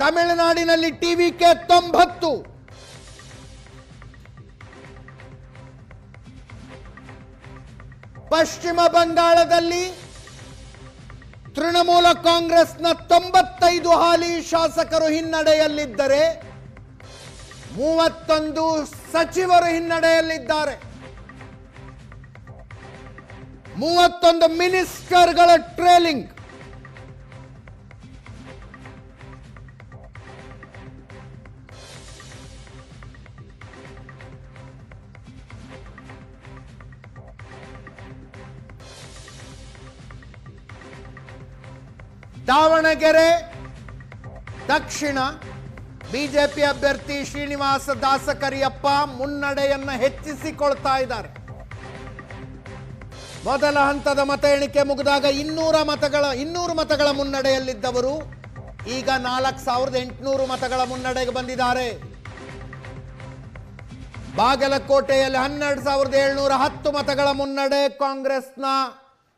ತಮಿಳುನಾಡಿನಲ್ಲಿ ಟಿವಿಕೆ 90, ಪಶ್ಚಿಮ ಬಂಗಾಳದಲ್ಲಿ ತೃಣಮೂಲ ಕಾಂಗ್ರೆಸ್ನ 95 ಹಾಲಿ ಶಾಸಕರು ಹಿನ್ನಡೆಯಲ್ಲಿದ್ದರೆ 31 ಸಚಿವರು ಹಿನ್ನಡೆಯಲ್ಲಿದ್ದಾರೆ. 31 ಮಿನಿಸ್ಟರ್ಗಳ ಟ್ರೇಲಿಂಗ್. ದಾವಣಗೆರೆ ದಕ್ಷಿಣ ಬಿಜೆಪಿ ಅಭ್ಯರ್ಥಿ ಶ್ರೀನಿವಾಸ ದಾಸಕರಿಯಪ್ಪ ಮುನ್ನಡೆಯನ್ನು ಹೆಚ್ಚಿಸಿಕೊಳ್ತಾ ಇದ್ದಾರೆ. ಮೊದಲ ಹಂತದ ಮತ ಎಣಿಕೆ ಮುಗಿದಾಗ 200 ಮತಗಳ ಮುನ್ನಡೆಯಲ್ಲಿದ್ದವರು ಈಗ 4800 ಮತಗಳ ಮುನ್ನಡೆಗೆ ಬಂದಿದ್ದಾರೆ. ಬಾಗಲಕೋಟೆಯಲ್ಲಿ 12710 ಮತಗಳ ಮುನ್ನಡೆ ಕಾಂಗ್ರೆಸ್ನ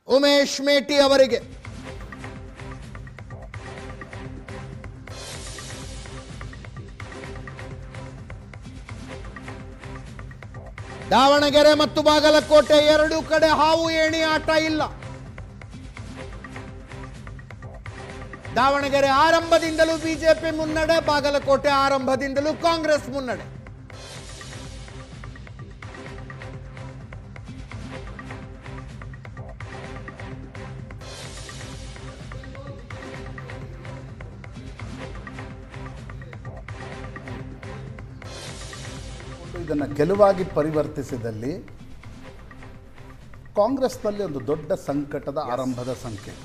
ಉಮೇಶ್ ಮೇಟಿ ಅವರಿಗೆ. ದಾವಣಗೆರೆ ಮತ್ತು ಬಾಗಲಕೋಟೆ ಎರಡೂ ಕಡೆ ಹಾವು ಏಣಿ ಆಟ ಇಲ್ಲ. ದಾವಣಗೆರೆ ಆರಂಭದಿಂದಲೂ ಬಿಜೆಪಿ ಮುನ್ನಡೆ, ಬಾಗಲಕೋಟೆ ಆರಂಭದಿಂದಲೂ ಕಾಂಗ್ರೆಸ್ ಮುನ್ನಡೆ. ಇದನ್ನು ಗೆಲುವಾಗಿ ಪರಿವರ್ತಿಸಿದಲ್ಲಿ ಕಾಂಗ್ರೆಸ್ನಲ್ಲಿ ಒಂದು ದೊಡ್ಡ ಸಂಕಟದ ಆರಂಭದ ಸಂಕೇತ.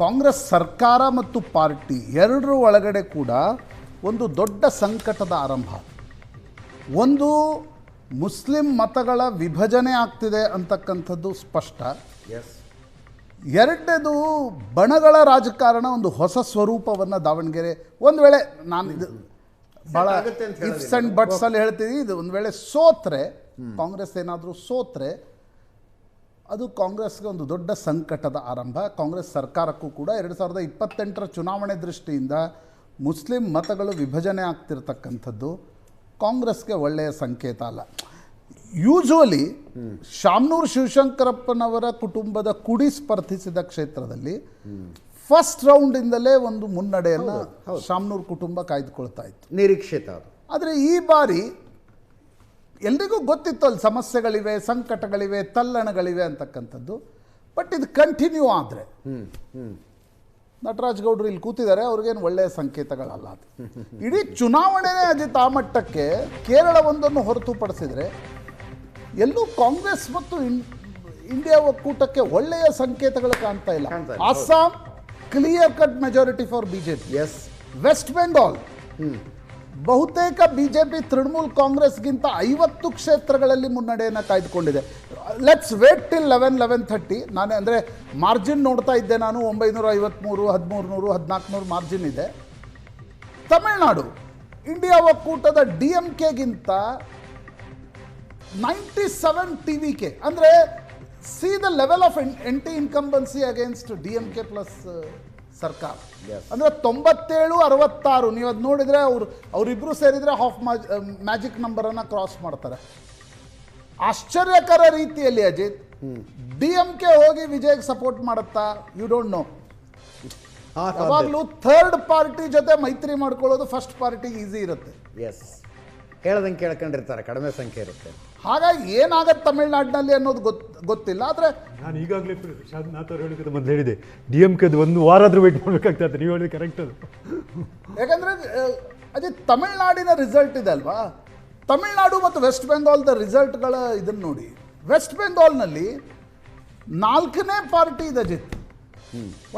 ಕಾಂಗ್ರೆಸ್ ಸರ್ಕಾರ ಮತ್ತು ಪಾರ್ಟಿ ಎರಡರ ಒಳಗಡೆ ಕೂಡ ಒಂದು ದೊಡ್ಡ ಸಂಕಟದ ಆರಂಭ. ಒಂದು ಮುಸ್ಲಿಂ ಮತಗಳ ವಿಭಜನೆ ಆಗ್ತಿದೆ ಅಂತಕ್ಕಂಥದ್ದು ಸ್ಪಷ್ಟ. ಎರಡನೇದು ಬಣಗಳ ರಾಜಕಾರಣ ಒಂದು ಹೊಸ ಸ್ವರೂಪವನ್ನು ದಾವಣಗೆರೆ ಒಂದು ವೇಳೆ ನಾನು ಇದು ಭಾಳ ಇಫ್ಸ್ ಆ್ಯಂಡ್ ಬಟ್ಸ್ ಅಲ್ಲಿ ಹೇಳ್ತೀವಿ. ಇದು ಒಂದು ವೇಳೆ ಸೋತ್ರೆ ಕಾಂಗ್ರೆಸ್ ಏನಾದರೂ ಸೋತ್ರೆ ಅದು ಕಾಂಗ್ರೆಸ್ಗೆ ಒಂದು ದೊಡ್ಡ ಸಂಕಟದ ಆರಂಭ. ಕಾಂಗ್ರೆಸ್ ಸರ್ಕಾರಕ್ಕೂ ಕೂಡ 2028 ಚುನಾವಣೆ ದೃಷ್ಟಿಯಿಂದ ಮುಸ್ಲಿಂ ಮತಗಳು ವಿಭಜನೆ ಆಗ್ತಿರ್ತಕ್ಕಂಥದ್ದು ಕಾಂಗ್ರೆಸ್ಗೆ ಒಳ್ಳೆಯ ಸಂಕೇತ ಅಲ್ಲ. ಯೂಶುವಲಿ ಶಾಮನೂರು ಶಿವಶಂಕರಪ್ಪನವರ ಕುಟುಂಬದ ಕುಡಿ ಸ್ಪರ್ಧಿಸಿದ ಕ್ಷೇತ್ರದಲ್ಲಿ ಫಸ್ಟ್ ರೌಂಡಿಂದಲೇ ಒಂದು ಮುನ್ನಡೆಯನ್ನು ಶಾಮನೂರು ಕುಟುಂಬ ಕಾಯ್ದುಕೊಳ್ತಾ ಇತ್ತು, ನಿರೀಕ್ಷಿತ. ಆದರೆ ಈ ಬಾರಿ ಎಲ್ರಿಗೂ ಗೊತ್ತಿತ್ತು ಅಲ್ಲಿ ಸಮಸ್ಯೆಗಳಿವೆ, ಸಂಕಟಗಳಿವೆ, ತಲ್ಲಣಗಳಿವೆ ಅಂತಕ್ಕಂಥದ್ದು. ಬಟ್ ಇದು ಕಂಟಿನ್ಯೂ ಆದರೆ ನಟರಾಜ್ ಗೌಡರು ಇಲ್ಲಿ ಕೂತಿದ್ದಾರೆ, ಅವ್ರಿಗೇನು ಒಳ್ಳೆಯ ಸಂಕೇತಗಳಲ್ಲ ಅದು. ಇಡೀ ಚುನಾವಣೆನೇ ಅಜಿತ್ ಆ ಮಟ್ಟಕ್ಕೆ ಕೇರಳ ಒಂದನ್ನು ಹೊರತುಪಡಿಸಿದರೆ ಎಲ್ಲೂ ಕಾಂಗ್ರೆಸ್ ಮತ್ತು ಇಂಡಿಯಾ ಒಕ್ಕೂಟಕ್ಕೆ ಒಳ್ಳೆಯ ಸಂಕೇತಗಳು ಕಾಣ್ತಾ ಇಲ್ಲ. Assam clear cut majority for BJP. West Bengal ಬಹುತೇಕ ಬಿಜೆಪಿ ತೃಣಮೂಲ್ ಕಾಂಗ್ರೆಸ್ಗಿಂತ 50 ಕ್ಷೇತ್ರಗಳಲ್ಲಿ ಮುನ್ನಡೆಯನ್ನು ಕಾಯ್ದುಕೊಂಡಿದೆ. Let's wait till 11:30. ನಾನೇ ಅಂದರೆ ಮಾರ್ಜಿನ್ ನೋಡ್ತಾ ಇದ್ದೆ ನಾನು, 953, 1300, 1400 ಮಾರ್ಜಿನ್ ಇದೆ. ತಮಿಳುನಾಡು ಇಂಡಿಯಾ ಒಕ್ಕೂಟದ DMKಗಿಂತ 97 TVK. ಅಂದರೆ see the level of anti incumbency against DMK plus ಸರ್ಕಾರ. ಅಂದರೆ 97-66. ನೀವು ಅದು ನೋಡಿದರೆ ಅವರಿಬ್ಬರು ಸೇರಿದರೆ ಹಾಫ್ ಮ್ಯಾಜಿಕ್ ನಂಬರನ್ನು ಕ್ರಾಸ್ ಮಾಡ್ತಾರೆ. ಆಶ್ಚರ್ಯಕರ ರೀತಿಯಲ್ಲಿ ಅಜಿತ್ DMK ಹೋಗಿ ವಿಜಯ್ಗೆ ಸಪೋರ್ಟ್ ಮಾಡುತ್ತಾ? You don't know. ಯಾವಾಗಲೂ ಥರ್ಡ್ ಪಾರ್ಟಿ ಜೊತೆ ಮೈತ್ರಿ ಮಾಡ್ಕೊಳ್ಳೋದು ಫಸ್ಟ್ ಪಾರ್ಟಿಗೆ ಈಸಿ ಇರುತ್ತೆ. ಹೇಳ್ದಂಗೆ ಕೇಳ್ಕೊಂಡಿರ್ತಾರೆ, ಕಡಿಮೆ ಸಂಖ್ಯೆ ಇರುತ್ತೆ. ಹಾಗಾಗಿ ಏನಾಗತ್ತೆ ತಮಿಳುನಾಡಿನಲ್ಲಿ ಅನ್ನೋದು ಗೊತ್ತಿಲ್ಲ. ಆದರೆ ನಾನು ಈಗಾಗಲೇ ನಾಥ್ ಅವ್ರು ಹೇಳಿದ ಮೊದಲು ಹೇಳಿದೆ, DMK ಒಂದು ವಾರ ಆದರೂ ವೆಯ್ಟ್ ಮಾಡಬೇಕಾಗ್ತದೆ. ನೀವು ಹೇಳಿದ ಕರೆಕ್ಟ್ ಅದು. ಯಾಕಂದರೆ ಅದೇ ತಮಿಳುನಾಡಿನ ರಿಸಲ್ಟ್ ಇದೆ ಅಲ್ವಾ. ತಮಿಳುನಾಡು ಮತ್ತು ವೆಸ್ಟ್ ಬೆಂಗಾಲ್ದ ರಿಸಲ್ಟ್ಗಳ ಇದನ್ನು ನೋಡಿ. ವೆಸ್ಟ್ ಬೆಂಗಾಲ್ನಲ್ಲಿ 4ನೇ ಪಾರ್ಟಿ ಇದೆ ಅಜಿತ್.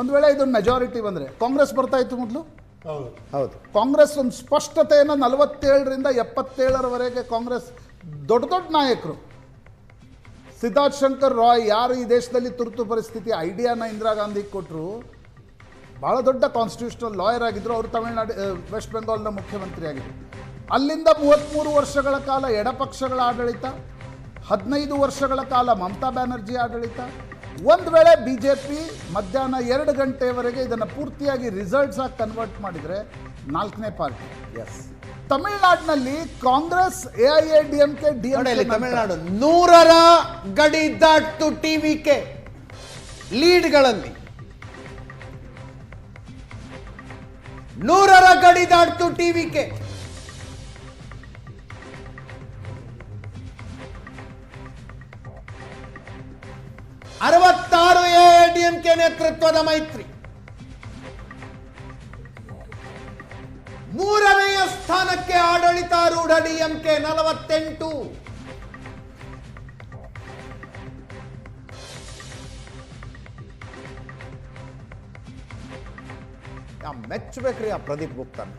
ಒಂದು ವೇಳೆ ಇದೊಂದು ಮೆಜಾರಿಟಿ ಬಂದರೆ ಕಾಂಗ್ರೆಸ್ ಬರ್ತಾ ಇತ್ತು ಮೊದಲು. ಹೌದು, ಕಾಂಗ್ರೆಸ್ ಒಂದು ಸ್ಪಷ್ಟತೆಯನ್ನು 47ರಿಂದ 77ರವರೆಗೆ ಕಾಂಗ್ರೆಸ್ ದೊಡ್ಡ ನಾಯಕರು, ಸಿದ್ಧಾರ್ಥ್ ಶಂಕರ್ ರಾಯ್, ಯಾರು ಈ ದೇಶದಲ್ಲಿ ತುರ್ತು ಪರಿಸ್ಥಿತಿ ಐಡಿಯಾನ ಇಂದಿರಾ ಗಾಂಧಿಗೆ ಕೊಟ್ಟರು, ಭಾಳ ದೊಡ್ಡ ಕಾನ್ಸ್ಟಿಟ್ಯೂಷನಲ್ ಲಾಯರ್ ಆಗಿದ್ದರು. ಅವರು ತಮಿಳುನಾಡು ವೆಸ್ಟ್ ಬೆಂಗಾಲ್ನ ಮುಖ್ಯಮಂತ್ರಿ ಆಗಿದ್ದರು. ಅಲ್ಲಿಂದ 33 ವರ್ಷಗಳ ಕಾಲ ಎಡಪಕ್ಷಗಳ ಆಡಳಿತ, 15 ವರ್ಷಗಳ ಕಾಲ ಮಮತಾ ಬ್ಯಾನರ್ಜಿ ಆಡಳಿತ, ಒಂದು ವೇಳೆ BJP ಮಧ್ಯಾಹ್ನ 2 ಗಂಟೆವರೆಗೆ ಇದನ್ನು ಪೂರ್ತಿಯಾಗಿ ರಿಸಲ್ಟ್ಸ್ ಆಗಿ ಕನ್ವರ್ಟ್ ಮಾಡಿದರೆ 4ನೇ ಪಾರ್ಟಿ. ಎಸ್, ತಮಿಳುನಾಡಿನಲ್ಲಿ ಕಾಂಗ್ರೆಸ್, AIADMK, ನೋಡಿ ತಮಿಳುನಾಡು 100ರ ಗಡಿ ದಾಟು TVK ಲೀಡ್ಗಳಲ್ಲಿ, 100ರ ಗಡಿ ದಾಟು TVK. 66 AIADMK ನೇತೃತ್ವದ ಮೈತ್ರಿ, 3ನೆಯ ಸ್ಥಾನಕ್ಕೆ ಆಡಳಿತಾರೂಢ DMK 48. ಮೆಚ್ಚಬೇಕ್ರಿ ಆ ಪ್ರದೀಪ್ ಗುಪ್ತನ.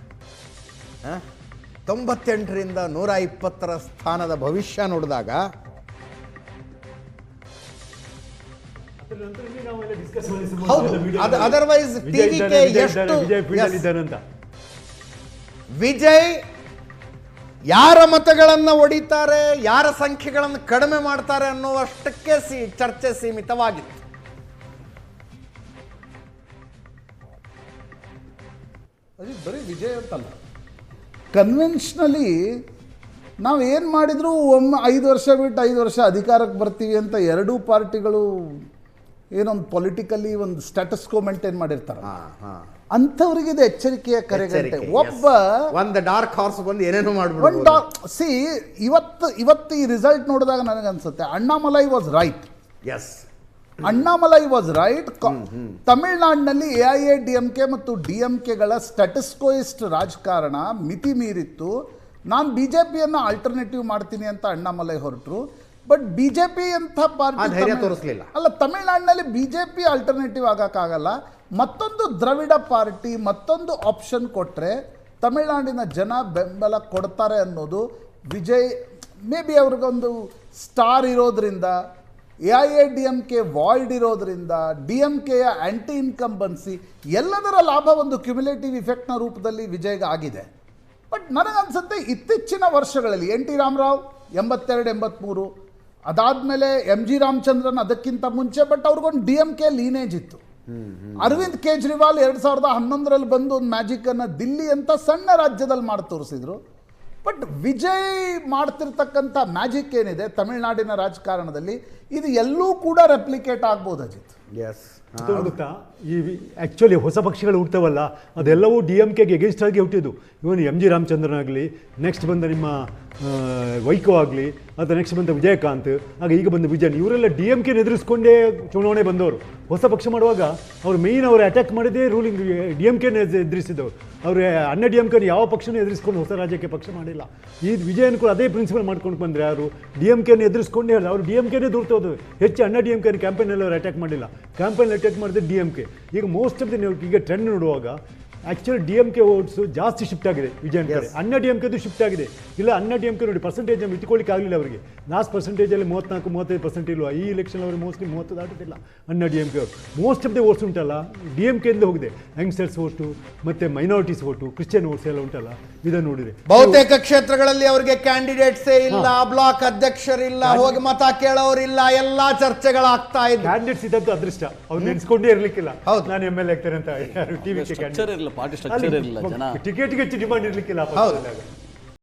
98ರಿಂದ 120ರ ಸ್ಥಾನದ ಭವಿಷ್ಯ ನೋಡಿದಾಗ ಅದರ್ವೈಸ್ TVK ಎಷ್ಟು ವಿಜಯ್ ಯಾರ ಮತಗಳನ್ನ ಒಡಿತಾರೆ, ಯಾರ ಸಂಖ್ಯೆಗಳನ್ನು ಕಡಿಮೆ ಮಾಡ್ತಾರೆ ಅನ್ನುವಷ್ಟಕ್ಕೆ ಚರ್ಚೆ ಸೀಮಿತವಾಗಿತ್ತು. ಅದು ಬರೀ ವಿಜಯ್ ಅಂತಲ್ಲ, ಕನ್ವೆನ್ಷನಲಿ ನಾವು ಏನು ಮಾಡಿದ್ರು ಒಮ್ಮೆ 5 ವರ್ಷ ಬಿಟ್ಟು 5 ವರ್ಷ ಅಧಿಕಾರಕ್ಕೆ ಬರ್ತೀವಿ ಅಂತ ಎರಡೂ ಪಾರ್ಟಿಗಳು ಏನೊಂದು ಪೊಲಿಟಿಕಲಿ ಒಂದು ಸ್ಟೇಟಸ್ ಕೋ ಮೇಂಟೈನ್ ಮಾಡಿರ್ತಾರೆ. ಅಂಥವ್ರಿಗೆ ಇದು ಎಚ್ಚರಿಕೆಯ ಕರೆಗಂಟೆ. ಒಂದು ಡಾರ್ಕ್ ಹಾರ್ಸ್ ಬಂದು ಏನೇನು ಮಾಡ್ಬಿಟ್ಟು ಸಿ ಇವತ್ತು ಈ ರಿಸಲ್ಟ್ ನೋಡಿದಾಗ ನನಗನ್ಸುತ್ತೆ Annamalai was right. Yes, Annamalai was right. ತಮಿಳುನಾಡಿನಲ್ಲಿ AIADMK ಮತ್ತು DMKಗಳ ಸ್ಟ್ಯಾಟಸ್ಕೋಯಿಸ್ಟ್ ರಾಜಕಾರಣ ಮಿತಿ ಮೀರಿತ್ತು. ನಾನು BJPಯನ್ನು ಆಲ್ಟರ್ನೇಟಿವ್ ಮಾಡ್ತೀನಿ ಅಂತ ಅಣ್ಣಾಮಲೈ ಹೊರಟರು. ಬಟ್ BJP ಅಂತ ಪಾರ್ಟಿ ತೋರಿಸಲಿಲ್ಲ. ಅಲ್ಲ, ತಮಿಳುನಾಡಿನಲ್ಲಿ BJP ಆಲ್ಟರ್ನೇಟಿವ್ ಆಗೋಕ್ಕಾಗಲ್ಲ. ಮತ್ತೊಂದು ದ್ರವಿಡ ಪಾರ್ಟಿ, ಮತ್ತೊಂದು ಆಪ್ಷನ್ ಕೊಟ್ಟರೆ ತಮಿಳುನಾಡಿನ ಜನ ಬೆಂಬಲ ಕೊಡ್ತಾರೆ ಅನ್ನೋದು ವಿಜಯ್. ಮೇ ಬಿ ಅವ್ರಿಗೊಂದು ಸ್ಟಾರ್ ಇರೋದ್ರಿಂದ, AIADMK ವಾಯ್ಡ್ ಇರೋದ್ರಿಂದ, DMKಯ ಆ್ಯಂಟಿ ಇನ್ಕಂಬನ್ಸಿ ಎಲ್ಲದರ ಲಾಭ ಒಂದು ಕ್ಯುಮ್ಯುಲೇಟಿವ್ ಇಫೆಕ್ಟ್ನ ರೂಪದಲ್ಲಿ ವಿಜಯ್ಗೆ ಆಗಿದೆ. ಬಟ್ ನನಗನ್ಸುತ್ತೆ ಇತ್ತೀಚಿನ ವರ್ಷಗಳಲ್ಲಿ NT ರಾಮರಾವ್ 82-83, ಅದಾದಮೇಲೆ MG ರಾಮಚಂದ್ರನ್ ಅದಕ್ಕಿಂತ ಮುಂಚೆ, ಬಟ್ ಅವ್ರಿಗೊಂದು DMK ಲೀನೇಜ್ ಇತ್ತು. ಅರವಿಂದ್ ಕೇಜ್ರಿವಾಲ್ 2011ರಲ್ಲಿ ಬಂದು ಒಂದು ಮ್ಯಾಜಿಕನ್ನು ದಿಲ್ಲಿ ಅಂತ ಸಣ್ಣ ರಾಜ್ಯದಲ್ಲಿ ಮಾಡಿ ತೋರಿಸಿದ್ರು. ಬಟ್ ವಿಜಯ್ ಮಾಡ್ತಿರ್ತಕ್ಕಂಥ ಮ್ಯಾಜಿಕ್ ಏನಿದೆ ತಮಿಳುನಾಡಿನ ರಾಜಕಾರಣದಲ್ಲಿ, ಇದು ಎಲ್ಲೂ ಕೂಡ ರೆಪ್ಲಿಕೇಟ್ ಆಗ್ಬೋದು ಅಜಿತ್. ಎಸ್, ಗೊತ್ತಾ, ಈ ಆ್ಯಕ್ಚುಲಿ ಹೊಸ ಪಕ್ಷಗಳು ಹುಟ್ಟವಲ್ಲ, ಅದೆಲ್ಲವೂ DMKಗೆ ಎಗೇನ್ಸ್ಟ್ ಆಗಿ ಹುಟ್ಟಿದ್ದು. ಇವನು MG ರಾಮಚಂದ್ರನ್ ಆಗಲಿ, ನೆಕ್ಸ್ಟ್ ಬಂದ ನಿಮ್ಮ ವೈಕೋ ಆಗಲಿ, ಅಥವಾ ನೆಕ್ಸ್ಟ್ ಬಂದ ವಿಜಯಕಾಂತ್, ಆಗ ಈಗ ಬಂದ ವಿಜಯನ್, ಇವರೆಲ್ಲ DMKನ ಎದುರಿಸ್ಕೊಂಡೇ ಚುನಾವಣೆ ಬಂದವರು. ಹೊಸ ಪಕ್ಷ ಮಾಡುವಾಗ ಅವರು ಮೇಯ್ನ್ ಅವರು ಅಟ್ಯಾಕ್ ಮಾಡಿದೇ ರೂಲಿಂಗ್ DMKನ ಎದುರಿಸಿದವರು. ಅವರು ಅಣ್ಣ DMKನ ಯಾವ ಪಕ್ಷನೂ ಎದುರಿಸ್ಕೊಂಡು ಹೊಸ ರಾಜ್ಯಕ್ಕೆ ಪಕ್ಷ ಮಾಡಿಲ್ಲ. ಈ ವಿಜಯನ್ ಕೂಡ ಅದೇ ಪ್ರಿನ್ಸಿಪಲ್ ಮಾಡ್ಕೊಂಡು ಬಂದರೆ, ಯಾರು DMKನ ಎದುರಿಸ್ಕೊಂಡೇ ಹೇಳಿ ಅವರು DMKನೇ ದೂರ್ತಾ ಹೋದ್ರು. ಹೆಚ್ಚು ಅಣ್ಣ DMKನ ಕ್ಯಾಂಪೇನಲ್ಲಿ ಅವರು ಅಟ್ಯಾಕ್ ಮಾಡಿಲ್ಲ, ಕ್ಯಾಂಪೇನಲ್ಲಿ ಅಟ್ಯಾಕ್ ಮಾಡಿದ್ರೆ DMK. ಈಗ ಮೋಸ್ಟ್ ಆಫ್ ದಿ ನೀವು ಈಗ ಟ್ರೆಂಡ್ ನೋಡುವಾಗ ಆ್ಯಕ್ಚುಲಿ DMK ವೋಟ್ಸು ಜಾಸ್ತಿ ಶಿಫ್ಟ್ ಆಗಿದೆ ವಿಜಯನ್ ಕಡೆ. ಅಣ್ಣ DMKದು ಶಿಫ್ಟ್ ಆಗಿದೆ. ಇಲ್ಲ, ಅಣ್ಣ DMK ನೋಡಿ ಪರ್ಸೆಂಟೇಜ್ ಇಟ್ಕೊಳ್ಳಿಕ್ಕೆ ಆಗಲಿಲ್ಲ ಅವರಿಗೆ. ಲಾಸ್ಟ್ ಪರ್ಸೆಂಟೇಜಲ್ಲಿ 34-35% ಇಲ್ವಾ, ಈ ಎಲೆಕ್ಷನ್ ಅವರು ಮೋಸ್ಟ್ಲಿ 30 ದಾಟುತ್ತಿಲ್ಲ ಅಣ್ಣ DMK ಅವರು. ಮೋಸ್ಟ್ ಆಫ್ ದಿ ವೋಟ್ಸ್ ಉಂಟಲ್ಲ DMKಯಿಂದ ಹೋಗಿದೆ. ಯಂಗ್ಸ್ಟರ್ಸ್ ವೋಟು ಮತ್ತು ಮೈನಾರಿಟೀಸ್ ವೋಟು, ಕ್ರಿಶ್ಚಿಯನ್ ವೋಟ್ಸ್ ಎಲ್ಲ ಉಂಟಲ್ಲ, ಇದನ್ನು ನೋಡಿದರೆ ಬಹುತೇಕ ಕ್ಷೇತ್ರಗಳಲ್ಲಿ ಅವರಿಗೆ ಕ್ಯಾಂಡಿಡೇಟ್ಸೇ ಇಲ್ಲ, ಬ್ಲಾಕ್ ಅಧ್ಯಕ್ಷರಿಲ್ಲ, ಹೋಗಿ ಮತ ಕೇಳೋರಿಲ್ಲ, ಎಲ್ಲ ಚರ್ಚೆಗಳಾಗ್ತಾ ಇದೆ. ಕ್ಯಾಂಡಿಡೇಟ್ಸ್ ಇದ್ದಂತೂ ಅದೃಷ್ಟ, ಅವ್ರು ನೆನೆಸ್ಕೊಂಡೇ ಇರಲಿಕ್ಕಿಲ್ಲ. ಹೌದು, ನಾನು MLA ಆಗ್ತೇನೆ ಅಂತ TVK ಪಾರ್ಟಿ ಸ್ಟ್ರಕ್ಚರ್ ಇರಲಿಲ್ಲ, ಜನ ಟಿಕೆಟ್ಗೆ ಹೆಚ್ಚು ಡಿಮಾಂಡ್ ಇರಲಿಕ್ಕಿಲ್ಲ.